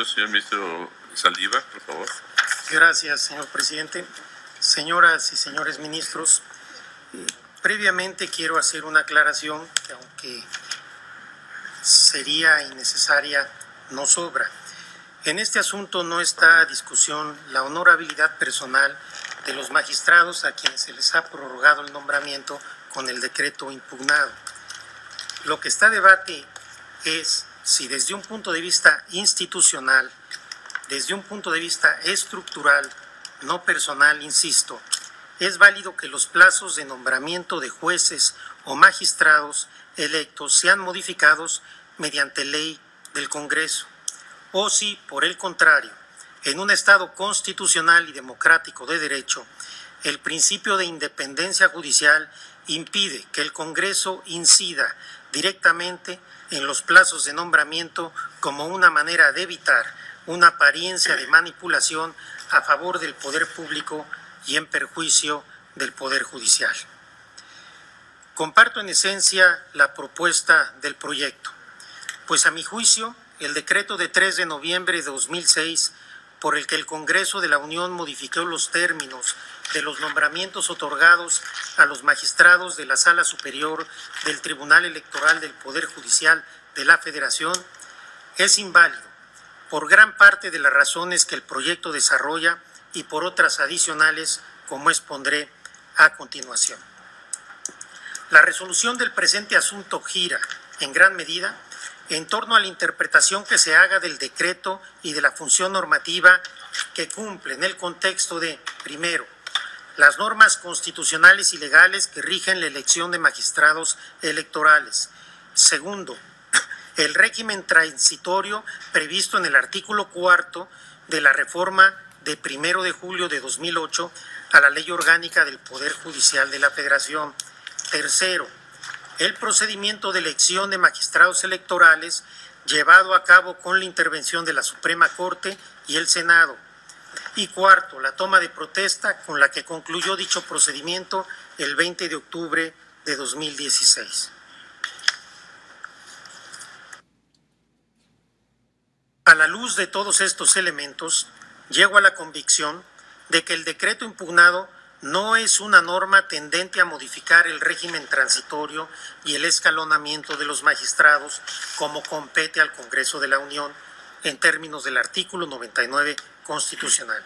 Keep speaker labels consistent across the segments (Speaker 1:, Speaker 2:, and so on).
Speaker 1: Señor ministro Saldívar, por favor.
Speaker 2: Gracias, señor presidente. Señoras y señores ministros, previamente quiero hacer una aclaración que, aunque sería innecesaria, no sobra. En este asunto no está a discusión la honorabilidad personal de los magistrados a quienes se les ha prorrogado el nombramiento con el decreto impugnado. Lo que está a debate es si desde un punto de vista institucional, desde un punto de vista estructural, no personal, insisto, es válido que los plazos de nombramiento de jueces o magistrados electos sean modificados mediante ley del Congreso, o si, por el contrario, en un Estado constitucional y democrático de derecho, el principio de independencia judicial impide que el Congreso incida directamente en los plazos de nombramiento como una manera de evitar una apariencia de manipulación a favor del poder público y en perjuicio del poder judicial. Comparto en esencia la propuesta del proyecto, pues a mi juicio el decreto de 3 de noviembre de 2006 por el que el Congreso de la Unión modificó los términos de los nombramientos otorgados a los magistrados de la Sala Superior del Tribunal Electoral del Poder Judicial de la Federación es inválido por gran parte de las razones que el proyecto desarrolla y por otras adicionales, como expondré a continuación. La resolución del presente asunto gira, en gran medida, en torno a la interpretación que se haga del decreto y de la función normativa que cumple en el contexto de, primero, las normas constitucionales y legales que rigen la elección de magistrados electorales. Segundo, el régimen transitorio previsto en el artículo 4 de la reforma de 1 de julio de 2008 a la Ley Orgánica del Poder Judicial de la Federación. Tercero, el procedimiento de elección de magistrados electorales llevado a cabo con la intervención de la Suprema Corte y el Senado. Y cuarto, la toma de protesta con la que concluyó dicho procedimiento el 20 de octubre de 2016. A la luz de todos estos elementos, llego a la convicción de que el decreto impugnado no es una norma tendente a modificar el régimen transitorio y el escalonamiento de los magistrados como compete al Congreso de la Unión en términos del artículo 99 constitucional,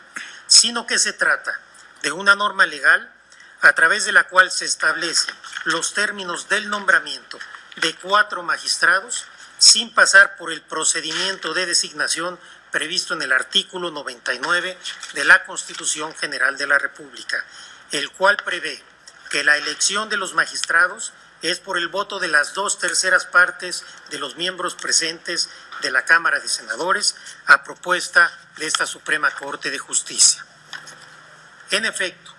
Speaker 2: sino que se trata de una norma legal a través de la cual se establecen los términos del nombramiento de 4 magistrados sin pasar por el procedimiento de designación previsto en el artículo 99 de la Constitución General de la República, el cual prevé que la elección de los magistrados es por el voto de las 2/3 partes de los miembros presentes de la Cámara de Senadores a propuesta de esta Suprema Corte de Justicia. En efecto,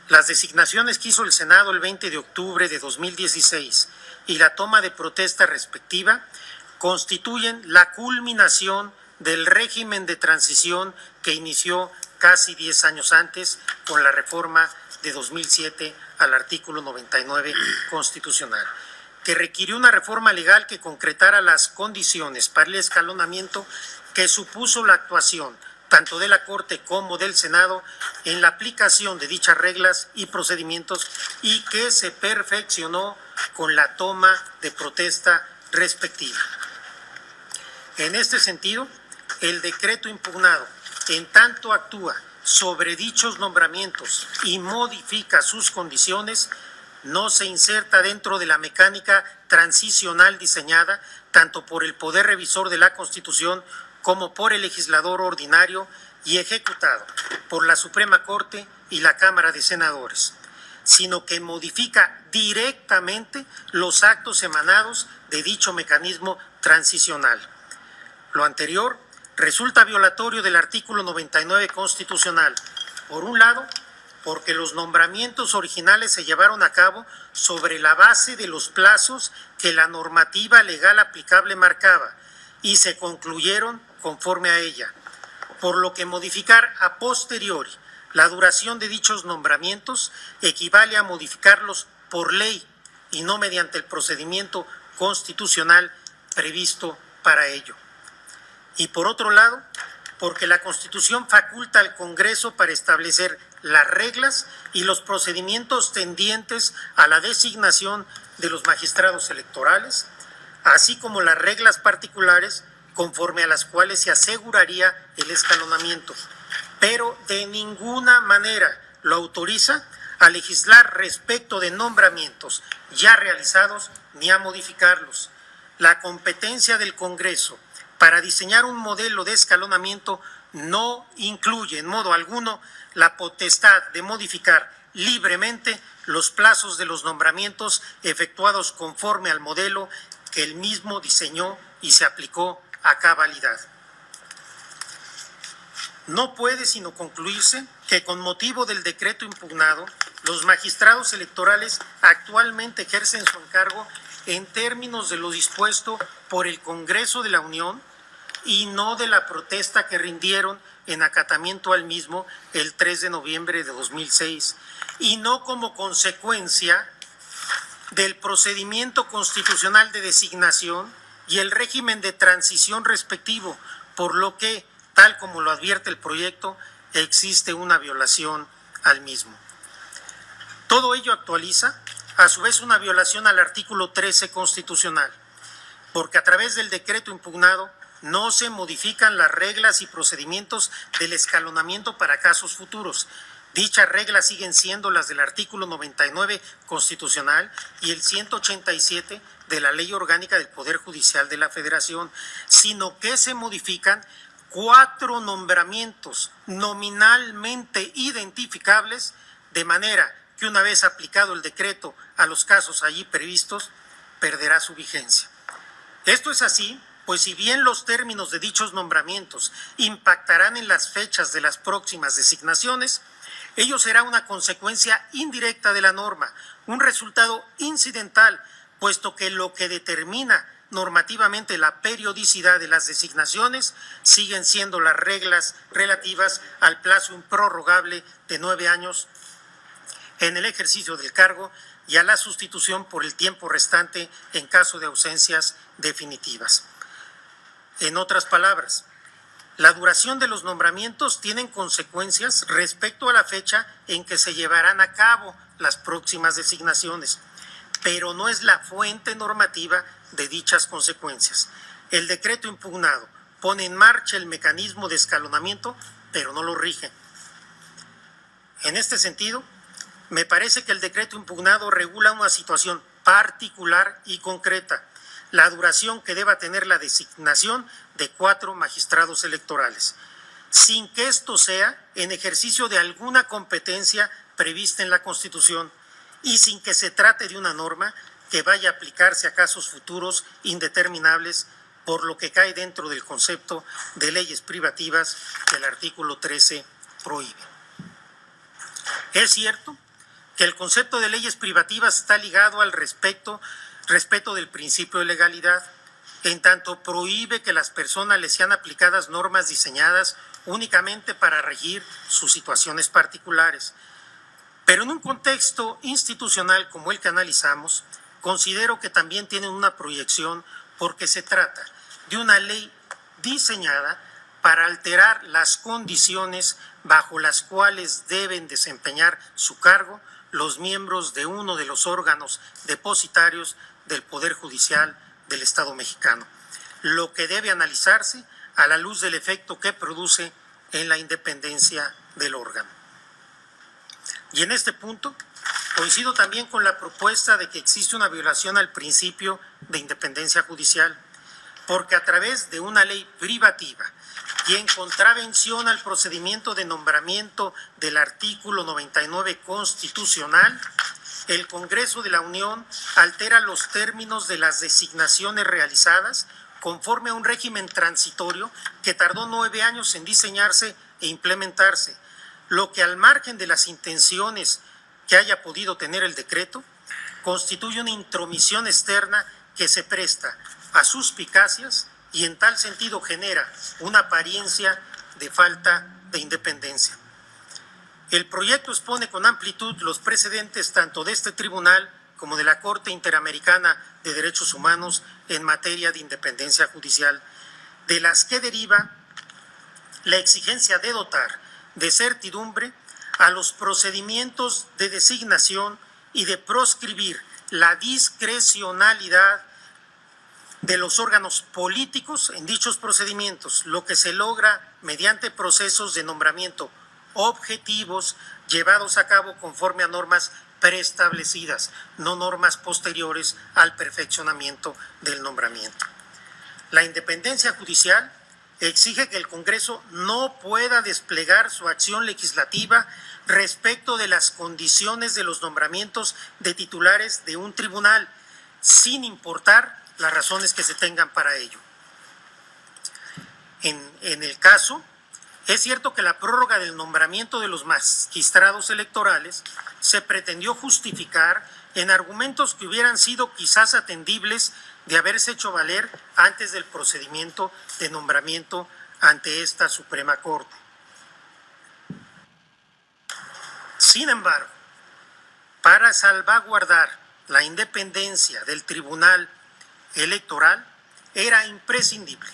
Speaker 2: las designaciones que hizo el Senado el 20 de octubre de 2016 y la toma de protesta respectiva constituyen la culminación del régimen de transición que inició casi 10 años antes con la reforma de 2007 al artículo 99 constitucional, que requirió una reforma legal que concretara las condiciones para el escalonamiento que supuso la actuación tanto de la Corte como del Senado en la aplicación de dichas reglas y procedimientos y que se perfeccionó con la toma de protesta respectiva. En este sentido, el decreto impugnado, en tanto actúa sobre dichos nombramientos y modifica sus condiciones, no se inserta dentro de la mecánica transicional diseñada tanto por el Poder Revisor de la Constitución como por el legislador ordinario y ejecutado por la Suprema Corte y la Cámara de Senadores, sino que modifica directamente los actos emanados de dicho mecanismo transicional. Lo anterior resulta violatorio del artículo 99 constitucional, por un lado, porque los nombramientos originales se llevaron a cabo sobre la base de los plazos que la normativa legal aplicable marcaba y se concluyeron conforme a ella, por lo que modificar a posteriori la duración de dichos nombramientos equivale a modificarlos por ley y no mediante el procedimiento constitucional previsto para ello. Y por otro lado, porque la Constitución faculta al Congreso para establecer las reglas y los procedimientos tendientes a la designación de los magistrados electorales, así como las reglas particulares conforme a las cuales se aseguraría el escalonamiento, pero de ninguna manera lo autoriza a legislar respecto de nombramientos ya realizados ni a modificarlos. La competencia del Congreso para diseñar un modelo de escalonamiento no incluye en modo alguno la potestad de modificar libremente los plazos de los nombramientos efectuados conforme al modelo que él mismo diseñó y se aplicó a cabalidad. No puede sino concluirse que con motivo del decreto impugnado, los magistrados electorales actualmente ejercen su encargo en términos de lo dispuesto por el Congreso de la Unión y no de la protesta que rindieron en acatamiento al mismo el 3 de noviembre de 2006, y no como consecuencia del procedimiento constitucional de designación y el régimen de transición respectivo, por lo que, tal como lo advierte el proyecto, existe una violación al mismo. Todo ello actualiza, a su vez, una violación al artículo 13 constitucional, porque a través del decreto impugnado no se modifican las reglas y procedimientos del escalonamiento para casos futuros. Dichas reglas siguen siendo las del artículo 99 constitucional y el 187 de la Ley Orgánica del Poder Judicial de la Federación, sino que se modifican 4 nombramientos nominalmente identificables, de manera que una vez aplicado el decreto a los casos allí previstos, perderá su vigencia. Esto es así, pues si bien los términos de dichos nombramientos impactarán en las fechas de las próximas designaciones, ello será una consecuencia indirecta de la norma, un resultado incidental, puesto que lo que determina normativamente la periodicidad de las designaciones siguen siendo las reglas relativas al plazo improrrogable de 9 años en el ejercicio del cargo y a la sustitución por el tiempo restante en caso de ausencias definitivas. En otras palabras, la duración de los nombramientos tiene consecuencias respecto a la fecha en que se llevarán a cabo las próximas designaciones, pero no es la fuente normativa de dichas consecuencias. El decreto impugnado pone en marcha el mecanismo de escalonamiento, pero no lo rige. En este sentido, me parece que el decreto impugnado regula una situación particular y concreta: la duración que deba tener la designación de 4 magistrados electorales, sin que esto sea en ejercicio de alguna competencia prevista en la Constitución y sin que se trate de una norma que vaya a aplicarse a casos futuros indeterminables, por lo que cae dentro del concepto de leyes privativas que el artículo 13 prohíbe. Es cierto que el concepto de leyes privativas está ligado al respeto del principio de legalidad, en tanto prohíbe que las personas les sean aplicadas normas diseñadas únicamente para regir sus situaciones particulares. Pero en un contexto institucional como el que analizamos, considero que también tienen una proyección, porque se trata de una ley diseñada para alterar las condiciones bajo las cuales deben desempeñar su cargo los miembros de uno de los órganos depositarios del Poder Judicial del Estado mexicano, lo que debe analizarse a la luz del efecto que produce en la independencia del órgano. Y en este punto coincido también con la propuesta de que existe una violación al principio de independencia judicial, porque a través de una ley privativa y en contravención al procedimiento de nombramiento del artículo 99 constitucional, el Congreso de la Unión altera los términos de las designaciones realizadas conforme a un régimen transitorio que tardó 9 años en diseñarse e implementarse, lo que, al margen de las intenciones que haya podido tener el decreto, constituye una intromisión externa que se presta a suspicacias y en tal sentido genera una apariencia de falta de independencia. El proyecto expone con amplitud los precedentes tanto de este tribunal como de la Corte Interamericana de Derechos Humanos en materia de independencia judicial, de las que deriva la exigencia de dotar de certidumbre a los procedimientos de designación y de proscribir la discrecionalidad de los órganos políticos en dichos procedimientos, lo que se logra mediante procesos de nombramiento objetivos llevados a cabo conforme a normas preestablecidas, no normas posteriores al perfeccionamiento del nombramiento. La independencia judicial exige que el Congreso no pueda desplegar su acción legislativa respecto de las condiciones de los nombramientos de titulares de un tribunal, sin importar las razones que se tengan para ello. En el caso, es cierto que la prórroga del nombramiento de los magistrados electorales se pretendió justificar en argumentos que hubieran sido quizás atendibles de haberse hecho valer antes del procedimiento de nombramiento ante esta Suprema Corte. Sin embargo, para salvaguardar la independencia del Tribunal Electoral, era imprescindible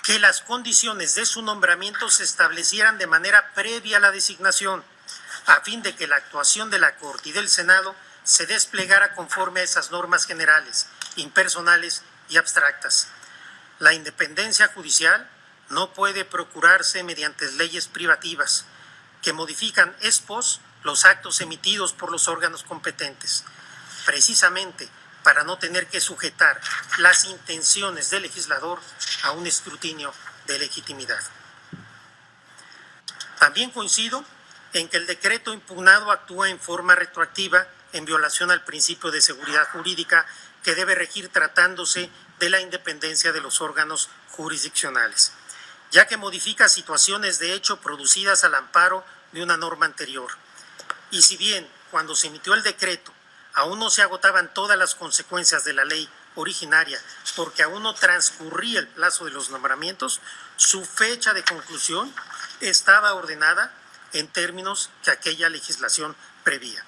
Speaker 2: que las condiciones de su nombramiento se establecieran de manera previa a la designación, a fin de que la actuación de la Corte y del Senado se desplegara conforme a esas normas generales, impersonales y abstractas. La independencia judicial no puede procurarse mediante leyes privativas que modifican ex post los actos emitidos por los órganos competentes, precisamente para no tener que sujetar las intenciones del legislador a un escrutinio de legitimidad. También coincido en que el decreto impugnado actúa en forma retroactiva en violación al principio de seguridad jurídica que debe regir tratándose de la independencia de los órganos jurisdiccionales, ya que modifica situaciones de hecho producidas al amparo de una norma anterior. Y si bien cuando se emitió el decreto aún no se agotaban todas las consecuencias de la ley originaria porque aún no transcurría el plazo de los nombramientos, su fecha de conclusión estaba ordenada en términos que aquella legislación previa.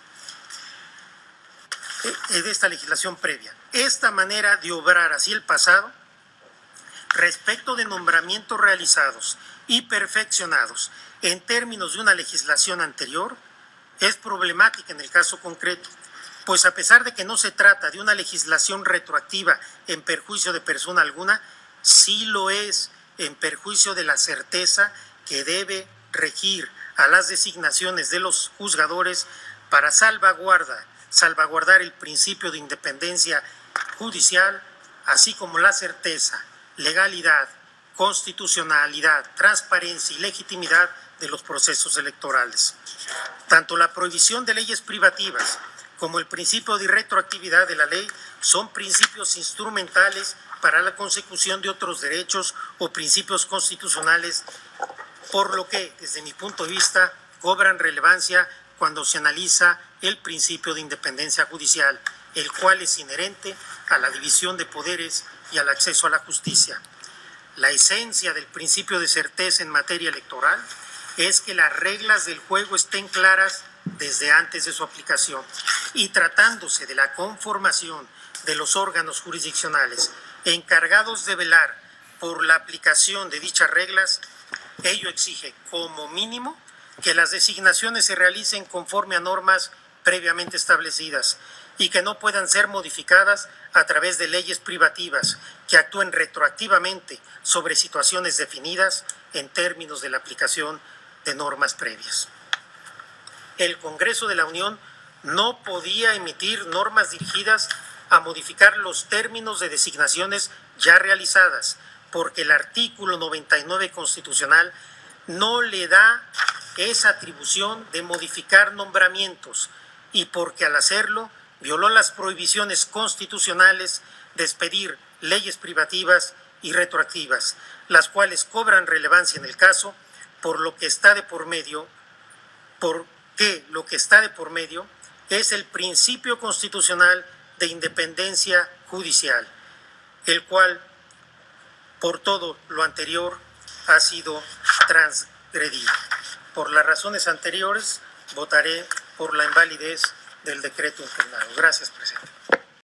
Speaker 2: De esta legislación previa. Esta manera de obrar así el pasado respecto de nombramientos realizados y perfeccionados en términos de una legislación anterior es problemática en el caso concreto, pues a pesar de que no se trata de una legislación retroactiva en perjuicio de persona alguna, sí lo es en perjuicio de la certeza que debe regir a las designaciones de los juzgadores para salvaguardar el principio de independencia judicial, así como la certeza, legalidad, constitucionalidad, transparencia y legitimidad de los procesos electorales. Tanto la prohibición de leyes privativas como el principio de retroactividad de la ley son principios instrumentales para la consecución de otros derechos o principios constitucionales, por lo que, desde mi punto de vista, cobran relevancia cuando se analiza el principio de independencia judicial, el cual es inherente a la división de poderes y al acceso a la justicia. La esencia del principio de certeza en materia electoral es que las reglas del juego estén claras desde antes de su aplicación, y tratándose de la conformación de los órganos jurisdiccionales encargados de velar por la aplicación de dichas reglas, ello exige como mínimo que las designaciones se realicen conforme a normas previamente establecidas y que no puedan ser modificadas a través de leyes privativas que actúen retroactivamente sobre situaciones definidas en términos de la aplicación de normas previas. El Congreso de la Unión no podía emitir normas dirigidas a modificar los términos de designaciones ya realizadas, porque el artículo 99 constitucional no le da esa atribución de modificar nombramientos y porque al hacerlo violó las prohibiciones constitucionales de expedir leyes privativas y retroactivas, las cuales cobran relevancia en el caso porque lo que está de por medio es el principio constitucional de independencia judicial, el cual, por todo lo anterior, ha sido transgredido. Por las razones anteriores, votaré por la invalidez del decreto impugnado. Gracias, presidente.